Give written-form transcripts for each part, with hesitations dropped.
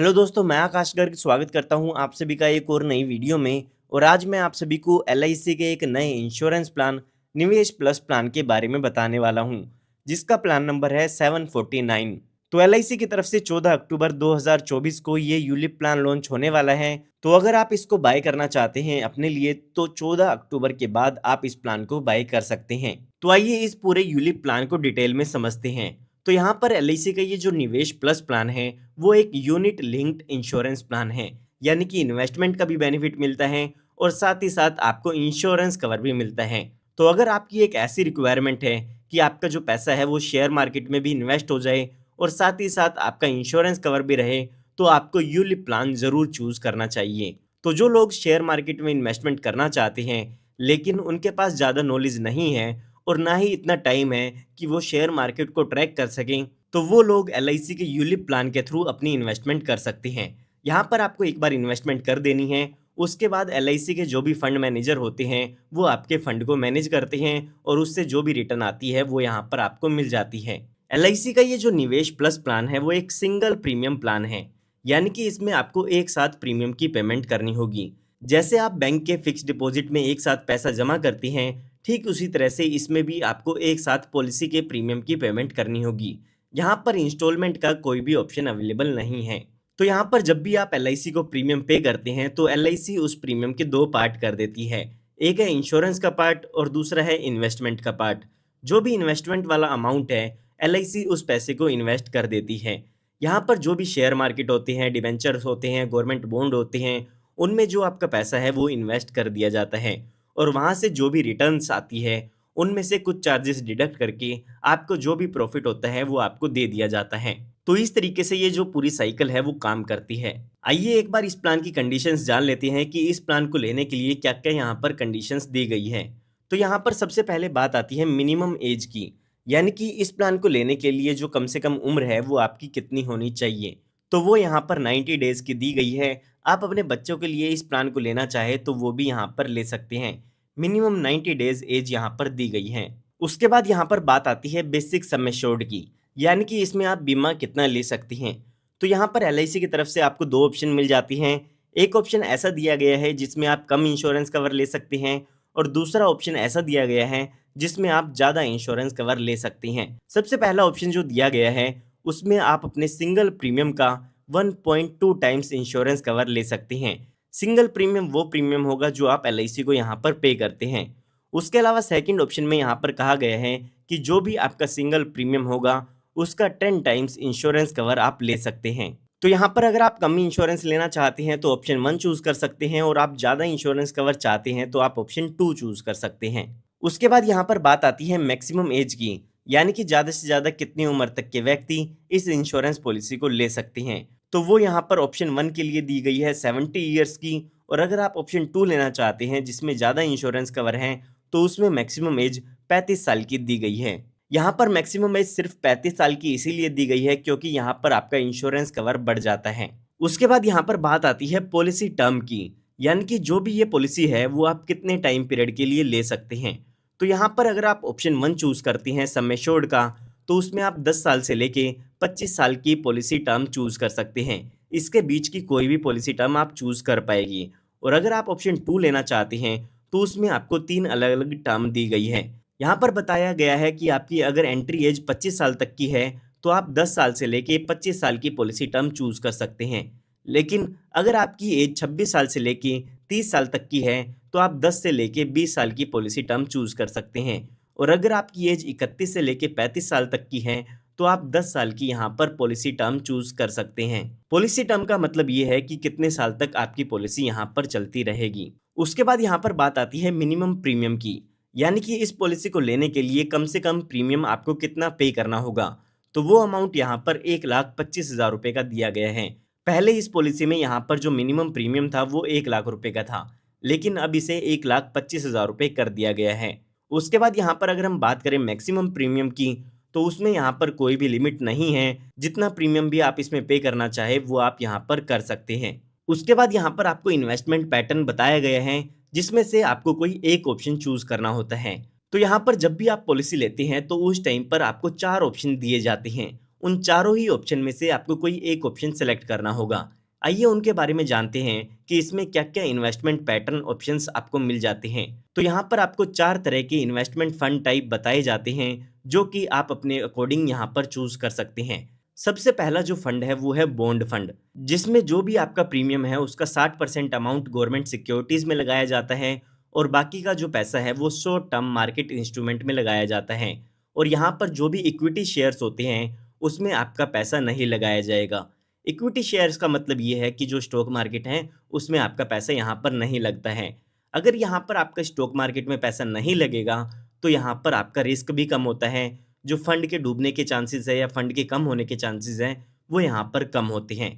Hello दोस्तों, मैं आकाश गर्ग स्वागत करता हूं आप सभी का एक और नई वीडियो में। और आज मैं आप सभी को एलआईसी के एक नए इंश्योरेंस प्लान निवेश प्लस प्लान के बारे में बताने वाला हूं, जिसका प्लान नंबर है 749। तो एलआईसी की तरफ से 14 अक्टूबर 2024 को ये यूलिप प्लान लॉन्च होने वाला है। तो अगर आप इसको बाय करना चाहते हैं अपने लिए तो 14 अक्टूबर के बाद आप इस प्लान को बाय कर सकते हैं। तो आइए इस पूरे यूलिप प्लान को डिटेल में समझते हैं। तो यहाँ पर एलआईसी का ये जो निवेश प्लस प्लान है वो एक यूनिट लिंक्ड इंश्योरेंस प्लान है, यानी कि इन्वेस्टमेंट का भी बेनिफिट मिलता है और साथ ही साथ आपको इंश्योरेंस कवर भी मिलता है। तो अगर आपकी एक ऐसी रिक्वायरमेंट है कि आपका जो पैसा है वो शेयर मार्केट में भी इन्वेस्ट हो जाए और साथ ही साथ आपका इंश्योरेंस कवर भी रहे, तो आपको यूलिप प्लान ज़रूर चूज करना चाहिए। तो जो लोग शेयर मार्केट में इन्वेस्टमेंट करना चाहते हैं लेकिन उनके पास ज़्यादा नॉलेज नहीं है और ना ही इतना टाइम है कि वो शेयर मार्केट को ट्रैक कर सकें, तो वो लोग एलआईसी के यूलिप प्लान के थ्रू अपनी इन्वेस्टमेंट कर सकते हैं। यहाँ पर आपको एक बार इन्वेस्टमेंट कर देनी है, उसके बाद एलआईसी के जो भी फंड मैनेजर होते हैं वो आपके फंड को मैनेज करते हैं और उससे जो भी रिटर्न आती है वो यहाँ पर आपको मिल जाती है। एलआईसी का ये जो निवेश प्लस प्लान है वो एक सिंगल प्रीमियम प्लान है, यानी कि इसमें आपको एक साथ प्रीमियम की पेमेंट करनी होगी। जैसे आप बैंक के फिक्स डिपॉजिट में एक साथ पैसा जमा करते हैं, ठीक उसी तरह से इसमें भी आपको एक साथ पॉलिसी के प्रीमियम की पेमेंट करनी होगी। यहाँ पर इंस्टॉलमेंट का कोई भी ऑप्शन अवेलेबल नहीं है। तो यहाँ पर जब भी आप एलआईसी को प्रीमियम पे करते हैं तो एलआईसी उस प्रीमियम के दो पार्ट कर देती है। एक है इंश्योरेंस का पार्ट और दूसरा है इन्वेस्टमेंट का पार्ट। जो भी इन्वेस्टमेंट वाला अमाउंट है एलआईसी उस पैसे को इन्वेस्ट कर देती है। यहाँ पर जो भी शेयर मार्केट होते हैं, डिबेंचर्स होते हैं, गवर्नमेंट बॉन्ड होते हैं, उनमें जो आपका पैसा है वो इन्वेस्ट कर दिया जाता है और वहाँ से जो भी रिटर्न्स आती है उनमें से कुछ चार्जेस डिडक्ट करके आपको जो भी प्रॉफिट होता है वो आपको दे दिया जाता है। तो इस तरीके से ये जो पूरी साइकिल है वो काम करती है। आइए एक बार इस प्लान की कंडीशंस जान लेते हैं कि इस प्लान को लेने के लिए क्या क्या यहाँ पर कंडीशंस दी गई है। तो यहाँ पर सबसे पहले बात आती है मिनिमम एज की, यानी कि इस प्लान को लेने के लिए जो कम से कम उम्र है वो आपकी कितनी होनी चाहिए। तो वो यहाँ पर 90 डेज की दी गई है। आप अपने बच्चों के लिए इस प्लान को लेना चाहे तो वो भी यहाँ पर ले सकते हैं। मिनिमम 90 डेज एज यहाँ पर दी गई है। उसके बाद यहाँ पर बात आती है बेसिक सम एश्योर्ड की, यानी कि इसमें आप बीमा कितना ले सकती हैं। तो यहाँ पर एलआईसी की तरफ से आपको दो ऑप्शन मिल जाती हैं। एक ऑप्शन ऐसा दिया गया है जिसमें आप कम इंश्योरेंस कवर ले सकते हैं और दूसरा ऑप्शन ऐसा दिया गया है जिसमें आप ज़्यादा इंश्योरेंस कवर ले सकती हैं। सबसे पहला ऑप्शन जो दिया गया है उसमें आप अपने सिंगल प्रीमियम का 1.2 टाइम्स इंश्योरेंस कवर ले सकते हैं। सिंगल प्रीमियम वो प्रीमियम होगा जो आप एलआईसी को यहाँ पर पे करते हैं। उसके अलावा सेकंड ऑप्शन में यहाँ पर कहा गया है कि जो भी आपका सिंगल प्रीमियम होगा उसका 10 टाइम्स इंश्योरेंस कवर आप ले सकते हैं। तो यहाँ पर अगर आप कम इंश्योरेंस लेना चाहते हैं तो ऑप्शन 1 चूज कर सकते हैं और आप ज़्यादा इंश्योरेंस कवर चाहते हैं तो आप ऑप्शन 2 चूज कर सकते हैं। उसके बाद यहाँ पर बात आती है मैक्सिमम एज की, यानी कि ज़्यादा से ज़्यादा कितनी उम्र तक के व्यक्ति इस इंश्योरेंस पॉलिसी को ले सकते हैं। तो वो यहाँ पर ऑप्शन 1 के लिए दी गई है 70 ईयर्स की। और अगर आप ऑप्शन 2 लेना चाहते हैं जिसमें ज़्यादा इंश्योरेंस कवर हैं तो उसमें मैक्सिमम एज 35 साल की दी गई है। यहाँ पर मैक्सिमम एज सिर्फ 35 साल की इसीलिए दी गई है क्योंकि यहाँ पर आपका इंश्योरेंस कवर बढ़ जाता है। उसके बाद यहाँ पर बात आती है पॉलिसी टर्म की, यानी कि जो भी ये पॉलिसी है वो आप कितने टाइम पीरियड के लिए ले सकते हैं। तो यहाँ पर अगर आप ऑप्शन 1 चूज करती हैं सम एश्योर्ड का, तो उसमें आप 10 साल से लेके 25 साल की पॉलिसी टर्म चूज कर सकते हैं। इसके बीच की कोई भी पॉलिसी टर्म आप चूज कर पाएगी। और अगर आप ऑप्शन 2 लेना चाहते हैं तो उसमें आपको 3 अलग अलग टर्म दी गई है। यहाँ पर बताया गया है कि आपकी अगर एंट्री एज 25 साल तक की है तो आप 10 साल से लेके 25 साल की पॉलिसी टर्म चूज कर सकते हैं। लेकिन अगर आपकी एज 26 साल से लेके 30 साल तक की है तो आप 10 से लेके 20 साल की पॉलिसी टर्म चूज कर सकते हैं। और अगर आपकी एज 31 से लेके 35 साल तक की है तो आप 10 साल की यहाँ पर पॉलिसी टर्म चूज कर सकते हैं। पॉलिसी टर्म का मतलब ये है कि कितने साल तक आपकी पॉलिसी यहाँ पर चलती रहेगी। उसके बाद यहाँ पर बात आती है मिनिमम प्रीमियम की, यानी कि इस पॉलिसी को लेने के लिए कम से कम प्रीमियम आपको कितना पे करना होगा। तो वो अमाउंट यहाँ पर 1,25,000 रुपये का दिया गया है। पहले इस पॉलिसी में यहाँ पर जो मिनिमम प्रीमियम था वो 1,00,000 रुपये का था, लेकिन अब इसे 1,25,000 रुपये कर दिया गया है। उसके बाद यहाँ पर अगर हम बात करें मैक्सिमम प्रीमियम की, तो उसमें यहाँ पर कोई भी लिमिट नहीं है। जितना प्रीमियम भी आप इसमें पे करना चाहे वो आप यहाँ पर कर सकते हैं। उसके बाद यहाँ पर आपको इन्वेस्टमेंट पैटर्न बताया गया है जिसमें से आपको कोई एक ऑप्शन चूज करना होता है। तो यहाँ पर जब भी आप पॉलिसी लेते हैं तो उस टाइम पर आपको 4 ऑप्शन दिए जाते हैं उन चारों ही ऑप्शन में से आपको कोई एक ऑप्शन सेलेक्ट करना होगा। आइए उनके बारे में जानते हैं कि इसमें क्या क्या इन्वेस्टमेंट पैटर्न ऑप्शंस आपको मिल जाते हैं। तो यहाँ पर आपको 4 तरह के इन्वेस्टमेंट फंड टाइप बताए जाते हैं जो कि आप अपने अकॉर्डिंग यहाँ पर चूज कर सकते हैं। सबसे पहला जो फंड है वो है बॉन्ड फंड, जिसमें जो भी आपका प्रीमियम है उसका 60% अमाउंट गवर्नमेंट सिक्योरिटीज में लगाया जाता है और बाकी का जो पैसा है वो शॉर्ट टर्म मार्केट इंस्ट्रूमेंट में लगाया जाता है। और यहाँ पर जो भी इक्विटी शेयर्स होते हैं उसमें आपका पैसा नहीं लगाया जाएगा। इक्विटी शेयर्स का मतलब ये है कि जो स्टॉक मार्केट है उसमें आपका पैसा यहाँ पर नहीं लगता है। अगर यहाँ पर आपका स्टॉक मार्केट में पैसा नहीं लगेगा तो यहाँ पर आपका रिस्क भी कम होता है। जो फंड के डूबने के चांसेस है या फंड के कम होने के चांसेस हैं वो यहाँ पर कम होते हैं।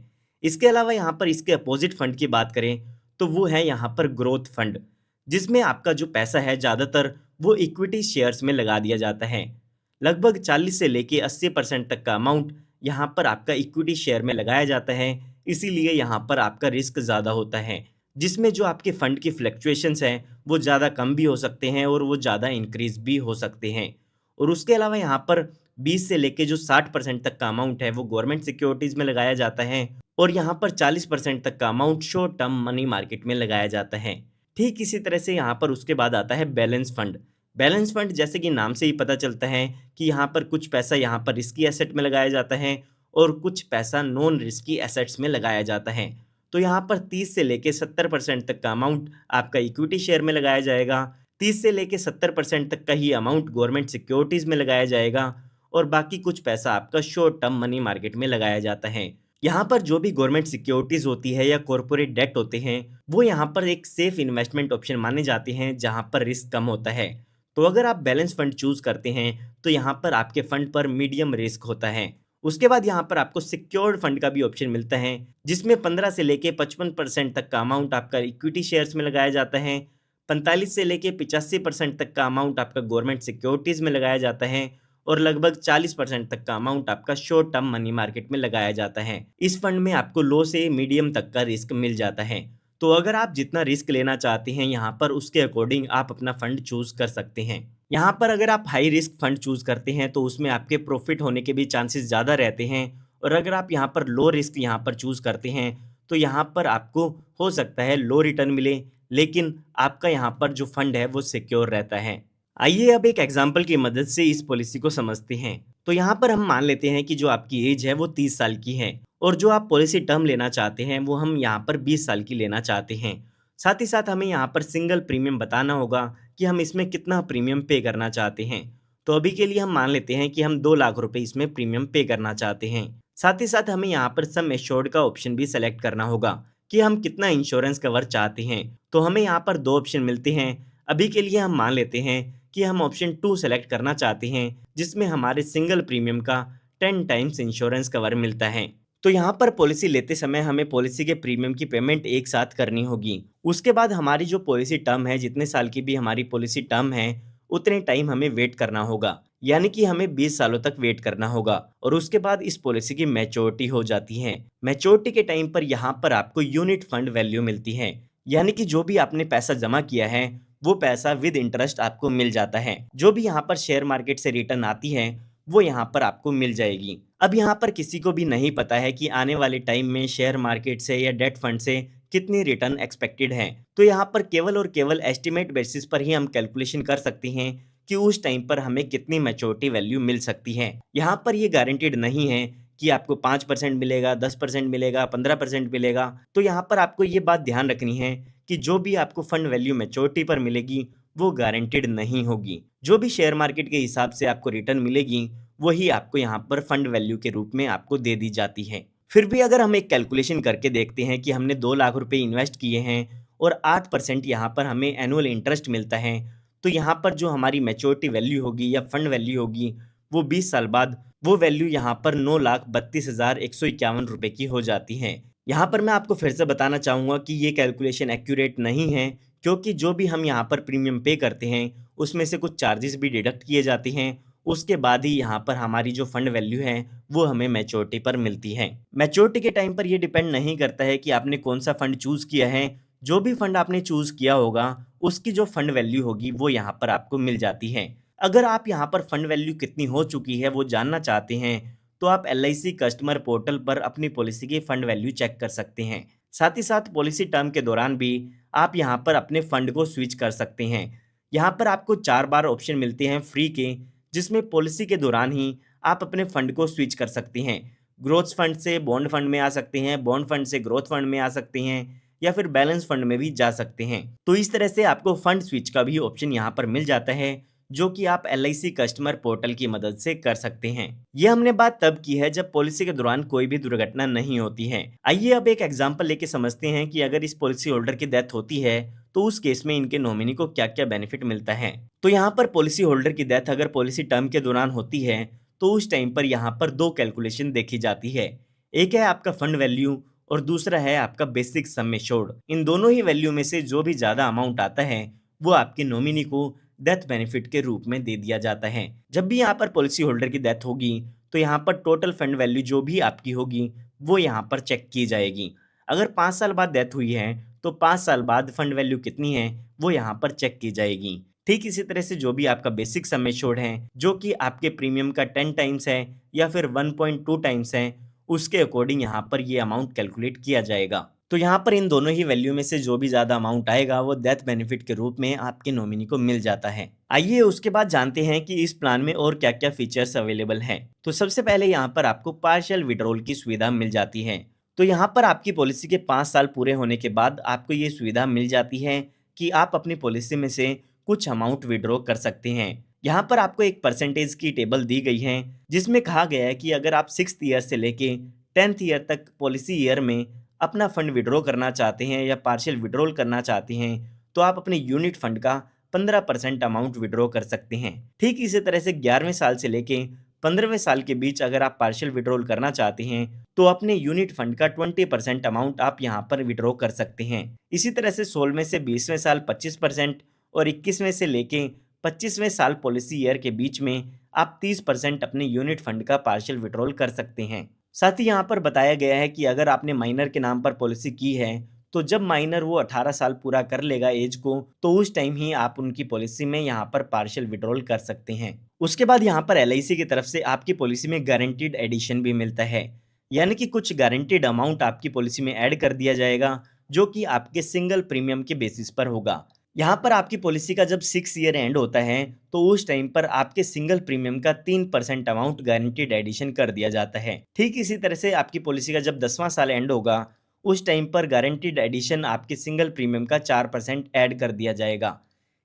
इसके अलावा यहाँ पर इसके अपोजिट फंड की बात करें तो वो है यहाँ पर ग्रोथ फंड, जिसमें आपका जो पैसा है ज़्यादातर वो इक्विटी शेयर्स में लगा दिया जाता है। लगभग 40 से लेके 80% तक का अमाउंट यहाँ पर आपका इक्विटी शेयर में लगाया जाता है। इसीलिए यहाँ पर आपका रिस्क ज़्यादा होता है, जिसमें जो आपके फंड की फ्लक्चुएशंस हैं वो ज़्यादा कम भी हो सकते हैं और वो ज़्यादा इंक्रीज भी हो सकते हैं। और उसके अलावा यहाँ पर 20 से लेके जो 60% तक का अमाउंट है वो गवर्नमेंट सिक्योरिटीज़ में लगाया जाता है और यहाँ पर 40% तक का amount short term money market में लगाया जाता है। ठीक इसी तरह से यहाँ पर उसके बाद आता है बैलेंस फंड। बैलेंस फंड जैसे कि नाम से ही पता चलता है कि यहाँ पर कुछ पैसा यहाँ पर रिस्की एसेट में लगाया जाता है और कुछ पैसा नॉन रिस्की एसेट्स में लगाया जाता है। तो यहाँ पर 30 से लेके 70% तक का अमाउंट आपका इक्विटी शेयर में लगाया जाएगा, 30 से लेके 70% तक का ही अमाउंट गवर्नमेंट सिक्योरिटीज़ में लगाया जाएगा और बाकी कुछ पैसा आपका शॉर्ट टर्म मनी मार्केट में लगाया जाता है। यहाँ पर जो भी गवर्नमेंट सिक्योरिटीज़ होती है या कॉरपोरेट डेट होते हैं वो यहाँ पर एक सेफ इन्वेस्टमेंट ऑप्शन माने जाते हैं जहाँ पर रिस्क कम होता है। तो अगर आप बैलेंस फंड चूज करते हैं तो यहाँ पर आपके फंड पर मीडियम रिस्क होता है। उसके बाद यहाँ पर आपको सिक्योर्ड फंड का भी ऑप्शन मिलता है, जिसमें 15 से लेके 55% तक का अमाउंट आपका इक्विटी शेयर्स में लगाया जाता है, 45 से लेके 85% तक का अमाउंट आपका गवर्नमेंट सिक्योरिटीज में लगाया जाता है और लगभग 40% तक का अमाउंट आपका शॉर्ट टर्म मनी मार्केट में लगाया जाता है। इस फंड में आपको लो से मीडियम तक का रिस्क मिल जाता है। तो अगर आप जितना रिस्क लेना चाहते हैं यहाँ पर उसके अकॉर्डिंग आप अपना फंड चूज कर सकते हैं। यहाँ पर अगर आप हाई रिस्क फंड चूज करते हैं तो उसमें आपके प्रॉफिट होने के भी चांसेस ज़्यादा रहते हैं और अगर आप यहाँ पर लो रिस्क यहाँ पर चूज करते हैं तो यहाँ पर आपको हो सकता है लो रिटर्न मिले, लेकिन आपका यहाँ पर जो फंड है वो सिक्योर रहता है। आइए अब एक एग्जाम्पल की मदद से इस पॉलिसी को समझते हैं। तो यहाँ पर हम मान लेते हैं कि जो आपकी एज है वो 30 साल की है और जो आप पॉलिसी टर्म लेना चाहते हैं वो हम यहाँ पर 20 साल की लेना चाहते हैं। साथ ही साथ हमें यहाँ पर सिंगल प्रीमियम बताना होगा कि हम इसमें कितना प्रीमियम पे करना चाहते हैं। तो अभी के लिए हम मान लेते हैं कि हम 2 लाख रुपए इसमें प्रीमियम पे करना चाहते हैं। साथ ही साथ हमें यहाँ पर सम एश्योर्ड का ऑप्शन भी सेलेक्ट करना होगा कि हम कितना इंश्योरेंस कवर चाहते हैं। तो हमें यहाँ पर 2 ऑप्शन मिलते हैं। अभी के लिए हम मान लेते हैं कि हम ऑप्शन 2 सेलेक्ट करना चाहते हैं, जिसमें हमारे सिंगल प्रीमियम का 10 टाइम्स इंश्योरेंस कवर मिलता है। तो यहाँ पर पॉलिसी लेते समय हमें पॉलिसी के प्रीमियम की पेमेंट एक साथ करनी होगी। उसके बाद हमारी जो पॉलिसी टर्म है, जितने साल की भी हमारी पॉलिसी टर्म है उतने टाइम हमें वेट करना होगा, यानी कि हमें 20 सालों तक वेट करना होगा। और उसके बाद इस पॉलिसी की मैच्योरिटी हो जाती है। मैच्योरिटी के टाइम पर यहाँ पर आपको यूनिट फंड वैल्यू मिलती है, यानी कि जो भी आपने पैसा जमा किया है वो पैसा विद इंटरेस्ट आपको मिल जाता है। जो भी यहाँ पर शेयर मार्केट से रिटर्न आती है वो यहाँ पर आपको मिल जाएगी। अब यहाँ पर किसी को भी नहीं पता है कि आने वाले टाइम में शेयर मार्केट से या डेट फंड से कितनी रिटर्न एक्सपेक्टेड है। तो यहाँ पर केवल और केवल एस्टिमेट बेसिस पर ही हम कैलकुलेशन कर सकते हैं कि उस टाइम पर हमें कितनी मैच्योरिटी वैल्यू मिल सकती है। यहाँ पर ये गारंटेड नहीं है कि आपको 5% मिलेगा, 10% मिलेगा, 15% मिलेगा। तो यहाँ पर आपको ये बात ध्यान रखनी है कि जो भी आपको फंड वैल्यू मैच्योरिटी पर मिलेगी वो गारंटेड नहीं होगी। जो भी शेयर मार्केट के हिसाब से आपको रिटर्न मिलेगी वही आपको यहाँ पर फंड वैल्यू के रूप में आपको दे दी जाती है। फिर भी अगर हम एक कैलकुलेशन करके देखते हैं कि हमने 2 लाख रुपए इन्वेस्ट किए हैं और 8% यहाँ पर हमें एनुअल इंटरेस्ट मिलता है, तो यहाँ पर जो हमारी मैच्योरिटी वैल्यू होगी या फंड वैल्यू होगी वो 20 साल बाद वो वैल्यू यहाँ पर 9,32,151 रुपए की हो जाती है। यहाँ पर मैं आपको फिर से बताना चाहूँगा कि ये कैलकुलेशन एक्यूरेट नहीं है, क्योंकि जो भी हम यहाँ पर प्रीमियम पे करते हैं उसमें से कुछ चार्जेस भी डिडक्ट किए जाते हैं। उसके बाद ही यहाँ पर हमारी जो फंड वैल्यू है वो हमें मैच्योरिटी पर मिलती है। मैच्योरिटी के टाइम पर ये डिपेंड नहीं करता है कि आपने कौन सा फंड चूज़ किया है। जो भी फंड आपने चूज़ किया होगा उसकी जो फंड वैल्यू होगी वो यहाँ पर आपको मिल जाती है। अगर आप यहाँ पर फंड वैल्यू कितनी हो चुकी है वो जानना चाहते हैं तो आप LIC कस्टमर पोर्टल पर अपनी पॉलिसी की फंड वैल्यू चेक कर सकते हैं। साथ ही साथ पॉलिसी टर्म के दौरान भी आप यहाँ पर अपने फंड को स्विच कर सकते हैं। यहाँ पर आपको 4 बार ऑप्शन मिलते हैं फ्री के, जिसमें पॉलिसी के दौरान ही आप अपने फंड को स्विच कर सकते हैं। ग्रोथ फंड से बॉन्ड फंड में आ सकते हैं, बॉन्ड फंड से ग्रोथ फंड में आ सकते हैं, या फिर बैलेंस फंड में भी जा सकते हैं। तो इस तरह से आपको फंड स्विच का भी ऑप्शन यहाँ पर मिल जाता है, जो कि आप LIC कस्टमर पोर्टल की मदद से कर सकते हैं। ये हमने बात तब की है जब पॉलिसी के दौरान कोई भी दुर्घटना नहीं होती है। आइए अब एक एग्जांपल लेके समझते हैं कि अगर इस पॉलिसी होल्डर की डेथ होती है तो उस केस में इनके नॉमिनी को क्या क्या बेनिफिट मिलता है। तो यहाँ पर पॉलिसी होल्डर की डेथ अगर पॉलिसी टर्म के दौरान होती है तो उस टाइम पर यहाँ पर 2 कैलकुलेशन देखी जाती है। एक है आपका फंड वैल्यू और दूसरा है आपका बेसिक सम एश्योर्ड। इन दोनों ही वैल्यू में से जो भी ज्यादा अमाउंट आता है वो आपके नॉमिनी को डेथ बेनिफिट के रूप में दे दिया जाता है। जब भी यहाँ पर पॉलिसी होल्डर की डेथ होगी तो यहाँ पर टोटल फंड वैल्यू जो भी आपकी होगी वो यहाँ पर चेक की जाएगी। अगर 5 साल बाद डेथ हुई है तो 5 साल बाद फंड वैल्यू कितनी है वो यहाँ पर चेक की जाएगी। ठीक इसी तरह से जो भी आपका बेसिक सम एश्योर्ड है, जो कि आपके प्रीमियम का 10 टाइम्स है या फिर 1.2 टाइम्स है, उसके अकॉर्डिंग यहाँ पर ये अमाउंट कैलकुलेट किया जाएगा। तो यहाँ पर इन दोनों ही वैल्यू में से जो भी ज्यादा अमाउंट आएगा वो डेथ बेनिफिट के रूप में आपके नॉमिनी को मिल जाता है। आइए उसके बाद जानते हैं कि इस प्लान में और क्या क्या फीचर्स अवेलेबल हैं। तो सबसे पहले यहाँ पर आपको पार्शियल विड्रॉल की सुविधा मिल जाती है। तो यहाँ पर आपकी पॉलिसी के 5 साल पूरे होने के बाद आपको ये सुविधा मिल जाती है कि आप अपनी पॉलिसी में से कुछ अमाउंट विड्रॉ कर सकते हैं। यहाँ पर आपको एक परसेंटेज की टेबल दी गई है, जिसमें कहा गया है कि अगर आप 6th ईयर से लेके 10th ईयर तक पॉलिसी ईयर में अपना फंड विड्रॉ करना चाहते हैं या पार्शियल विड्रॉल करना चाहते हैं तो आप अपने यूनिट फंड का 15% अमाउंट विड्रॉ कर सकते हैं। ठीक इसी तरह से 11वें साल से लेके 15वें साल के बीच अगर आप पार्शियल विड्रॉल करना चाहते हैं तो अपने यूनिट फंड का 20% अमाउंट आप यहाँ पर विड्रॉ कर सकते हैं। इसी तरह से 16वें से 20वें साल 25% और 21वें से लेके 25वें साल पॉलिसी ईयर के बीच में आप 30% अपने यूनिट फंड का पार्शियल विड्रॉल कर सकते हैं। साथ ही यहाँ पर बताया गया है कि अगर आपने माइनर के नाम पर पॉलिसी की है तो जब माइनर वो 18 साल पूरा कर लेगा एज को तो उस टाइम ही आप उनकी पॉलिसी में यहाँ पर पार्शियल विड्रॉल कर सकते हैं। उसके बाद यहाँ पर LIC की तरफ से आपकी पॉलिसी में गारंटीड एडिशन भी मिलता है, यानी कि कुछ गारंटीड अमाउंट आपकी पॉलिसी में ऐड कर दिया जाएगा जो कि आपके सिंगल प्रीमियम के बेसिस पर होगा। यहाँ पर आपकी पॉलिसी का जब 6 ईयर एंड होता है तो उस टाइम पर आपके सिंगल प्रीमियम का 3% अमाउंट गारंटीड एडिशन कर दिया जाता है। ठीक इसी तरह से आपकी पॉलिसी का जब 10वां साल एंड होगा उस टाइम पर गारंटीड एडिशन आपके सिंगल प्रीमियम का 4% ऐड कर दिया जाएगा।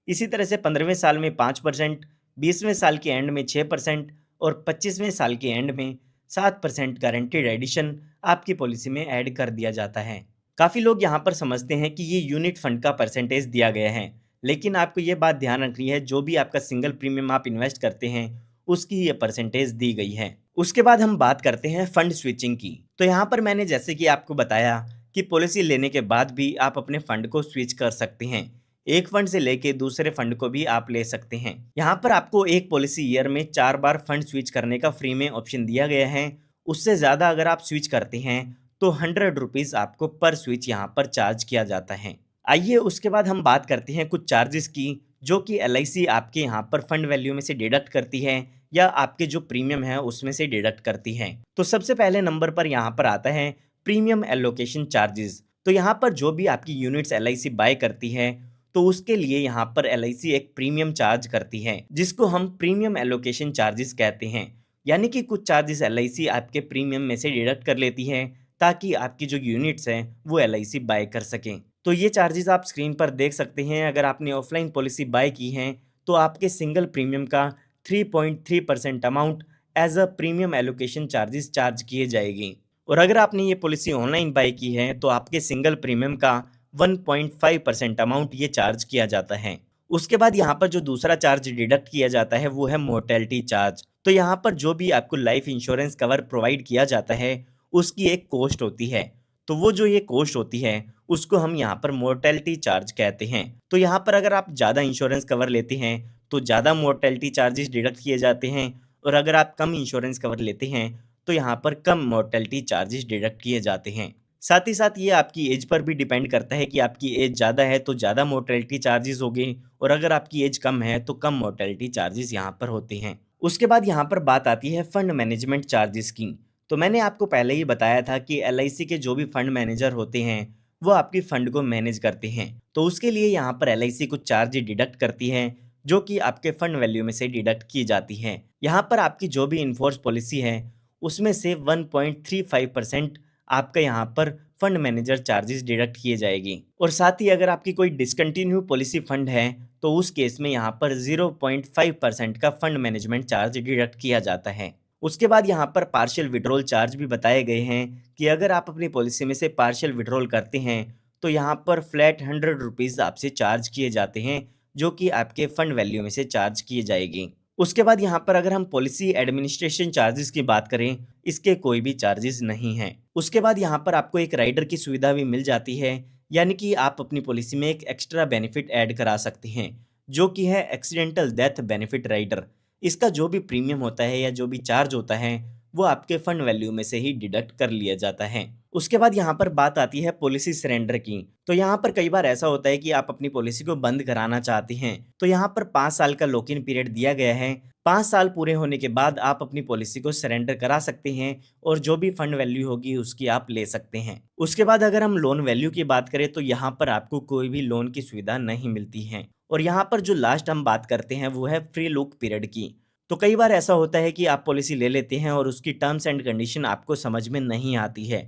इसी तरह से 15वें साल में 5%, 20वें साल के एंड में 6% और 25वें साल के एंड में 7% गारंटीड एडिशन आपकी पॉलिसी में ऐड कर दिया जाता है। काफ़ी लोग यहाँ पर समझते हैं कि ये यूनिट फंड का परसेंटेज दिया गया है, लेकिन आपको ये बात ध्यान रखनी है जो भी आपका सिंगल प्रीमियम आप इन्वेस्ट करते हैं उसकी ये परसेंटेज दी गई है। उसके बाद हम बात करते हैं फंड स्विचिंग की। तो यहाँ पर मैंने जैसे कि आपको बताया कि पॉलिसी लेने के बाद भी आप अपने फंड को स्विच कर सकते हैं, एक फंड से लेके दूसरे फंड को भी आप ले सकते हैं। यहाँ पर आपको एक पॉलिसी ईयर में 4 बार फंड स्विच करने का फ्री में ऑप्शन दिया गया है। उससे ज़्यादा अगर आप स्विच करते हैं तो 100 रुपीज़ आपको पर स्विच यहाँ पर चार्ज किया जाता है। आइए उसके बाद हम बात करते हैं कुछ चार्जेस की जो कि LIC आपके यहाँ पर फंड वैल्यू में से डिडक्ट करती है या आपके जो प्रीमियम है उसमें से डिडक्ट करती है। तो सबसे पहले नंबर पर यहाँ पर आता है प्रीमियम एलोकेशन चार्जेस। तो यहाँ पर जो भी आपकी यूनिट्स LIC बाय करती है तो उसके लिए यहाँ पर LIC एक प्रीमियम चार्ज करती है जिसको हम प्रीमियम एलोकेशन चार्जेस कहते हैं। यानी कि कुछ चार्जेस LIC आपके प्रीमियम में से डिडक्ट कर लेती है ताकि आपकी जो यूनिट्स हैं वो LIC बाय कर सकें। तो ये चार्जेस आप स्क्रीन पर देख सकते हैं। अगर आपने ऑफलाइन पॉलिसी बाय की है तो आपके सिंगल प्रीमियम का 3.3% amount as a premium allocation charges charge किए जाएगी, और अगर आपने ये पॉलिसी ऑनलाइन बाय की है तो आपके सिंगल प्रीमियम का 1.5% अमाउंट ये चार्ज किया जाता है। उसके बाद यहाँ पर जो दूसरा चार्ज डिडक्ट किया जाता है वो है मोर्टेलिटी चार्ज। तो यहाँ पर जो भी आपको लाइफ इंश्योरेंस कवर प्रोवाइड किया जाता है उसकी एक कॉस्ट होती है, तो वो जो ये कॉस्ट होती है उसको हम यहाँ पर मोर्टेलिटी चार्ज कहते हैं। तो यहाँ पर अगर आप ज़्यादा इंश्योरेंस कवर लेते हैं तो ज़्यादा मोर्टेलिटी चार्जेस डिडक्ट किए जाते हैं, और अगर आप कम इंश्योरेंस कवर लेते हैं तो यहाँ पर कम मोर्टेलिटी चार्जेस डिडक्ट किए जाते हैं। साथ ही साथ ये आपकी एज पर भी डिपेंड करता है कि आपकी एज ज़्यादा है तो ज़्यादा मोर्टेलिटी चार्जेस होंगे, और अगर आपकी एज कम है तो कम मोर्टेलिटी चार्जेस यहाँ पर होते हैं। उसके बाद यहाँ पर बात आती है फंड मैनेजमेंट चार्जेस की। तो मैंने आपको पहले ही बताया था कि एलआईसी के जो भी फंड मैनेजर होते हैं वो आपकी फंड को मैनेज करते हैं, तो उसके लिए यहाँ पर एलआईसी कुछ चार्ज डिडक्ट करती है जो कि आपके फंड वैल्यू में से डिडक्ट की जाती है। यहाँ पर आपकी जो भी इन्फोर्स पॉलिसी है उसमें से 1.35% आपका यहाँ पर फंड मैनेजर चार्जेस डिडक्ट किए जाएगी। और साथ ही अगर आपकी कोई डिसकंटिन्यू पॉलिसी फंड है तो उस केस में यहाँ पर 0.5% का फंड मैनेजमेंट चार्ज डिडक्ट किया जाता है। उसके बाद यहाँ पर पार्शियल विड्रॉल चार्ज भी बताए गए हैं कि अगर आप अपनी पॉलिसी में से पार्शियल विड्रॉल करते हैं तो यहाँ पर फ्लैट 100 रुपीज़ आपसे चार्ज किए जाते हैं जो कि आपके फंड वैल्यू में से चार्ज किए जाएगी। उसके बाद यहाँ पर अगर हम पॉलिसी एडमिनिस्ट्रेशन चार्जेस की बात करें, इसके कोई भी चार्जेस नहीं हैं। उसके बाद यहाँ पर आपको एक राइडर की सुविधा भी मिल जाती है, यानी कि आप अपनी पॉलिसी में एक एक्स्ट्रा बेनिफिट ऐड करा सकते हैं जो कि है एक्सीडेंटल डेथ बेनिफिट राइडर। इसका जो भी प्रीमियम होता है या जो भी चार्ज होता है वो आपके फंड वैल्यू में से ही डिडक्ट कर लिया जाता है। उसके बाद यहाँ पर बात आती है पॉलिसी सरेंडर की। तो यहाँ पर कई बार ऐसा होता है कि आप अपनी पॉलिसी को बंद कराना चाहते हैं, तो यहाँ पर 5 साल का लॉक इन पीरियड दिया गया है। 5 साल पूरे होने के बाद आप अपनी पॉलिसी को सरेंडर करा सकते हैं और जो भी फंड वैल्यू होगी उसकी आप ले सकते हैं। उसके बाद अगर हम लोन वैल्यू की बात करें तो यहाँ पर आपको कोई भी लोन की सुविधा नहीं मिलती है। और यहाँ पर जो लास्ट हम बात करते हैं वो है फ्री लुक पीरियड की। तो कई बार ऐसा होता है कि आप पॉलिसी ले लेते हैं और उसकी टर्म्स एंड कंडीशन आपको समझ में नहीं आती है,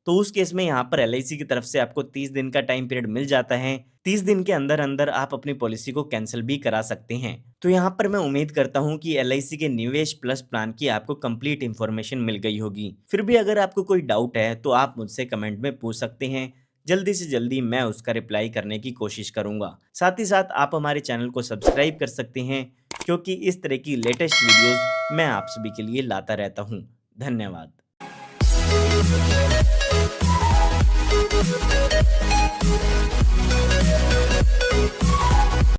तो उस केस में यहाँ पर एलआईसी की तरफ से आपको 30 दिन का टाइम पीरियड मिल जाता है। 30 दिन के अंदर अंदर आप अपनी पॉलिसी को कैंसिल भी करा सकते हैं। तो यहाँ पर मैं उम्मीद करता हूँ कि एलआईसी के निवेश प्लस प्लान की आपको कंप्लीट इन्फॉर्मेशन मिल गई होगी। फिर भी अगर आपको कोई डाउट है तो आप मुझसे कमेंट में पूछ सकते हैं, जल्दी से जल्दी मैं उसका रिप्लाई करने की कोशिश करूंगा। साथ ही साथ आप हमारे चैनल को सब्सक्राइब कर सकते हैं क्योंकि इस तरह की लेटेस्ट वीडियोस मैं आप सभी के लिए लाता रहता हूं। धन्यवाद।